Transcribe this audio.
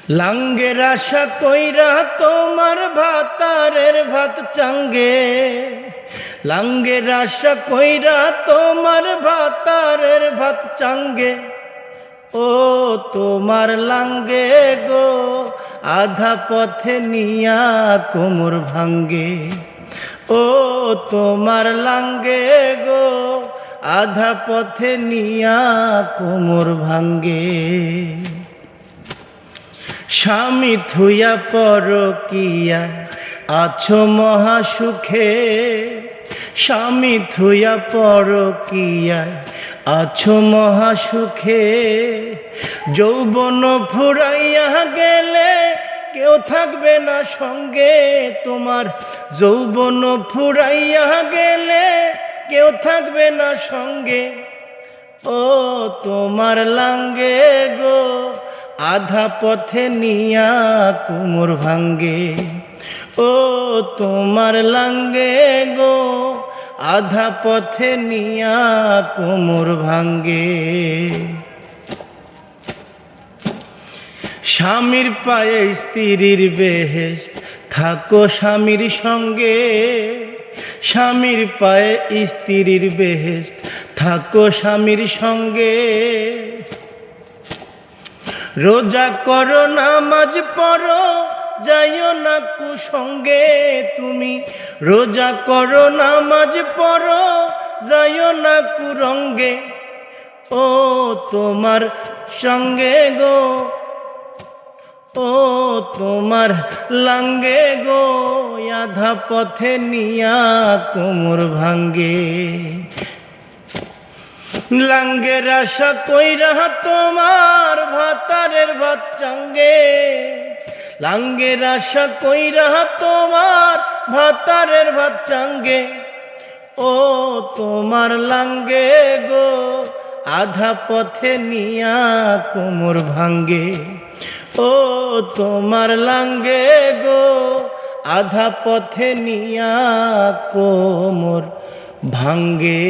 লাঙ্গের আশা কইরা তোমার ভাতারের ভাত চাঙ্গে, লাঙ্গের আশা কইরা তোমার ভাতারের ভাত চাঙ্গে। ও তোমার লাঙ্গে গো আধা পথে নিয়া কোমর ভাঙ্গে। ও তোমার লাঙ্গে গো আধা পথে নিয়া কোমর ভাঙ্গে। স্বামী থুইয়া পরকিয়া আছো মহাসুখে, স্বামী থুইয়া পরকিয়া আছো মহাসুখে। যৌবন ফুরাইয়া গেলে কেউ থাকবে না সঙ্গে তোমার, যৌবন ফুরাইয়া গেলে কেউ থাকবে না সঙ্গে। ও তোমার লাঙ্গে গো আধা পথে নিয়া কোমর ভাঙ্গে। ও তোমার লাঙ্গে গো আধা পথে নিয়া কোমর ভাঙ্গে। স্বামীর পায়ে স্ত্রীর বেহেশত থাকো স্বামীর সঙ্গে, স্বামীর পায়ে স্ত্রীর বেহেশত থাকো স্বামীর সঙ্গে। রোজা করো নামাজ পড়ো যাইও না কুসঙ্গে তুমি, রোজা করো নামাজ পড়ো যাইও না কুরঙ্গে। ও তোমার সঙ্গে গো, ও তোমার লাঙ্গে গো আধা পথে নিয়া কোমর ভাঙ্গে। লাঙ্গের আশা কইরা তোমার ভাতারের ভাত চাঙ্গে, লাঙ্গের আশা কইরা তোমার ভাতারের ভাত চাঙ্গে। ও তোমার লাঙ্গে গো আধা পথে নিয়া কোমর ভাঙ্গে। ও তোমার লাঙ্গে গো আধা পথে নিয়া কোমর ভাঙ্গে।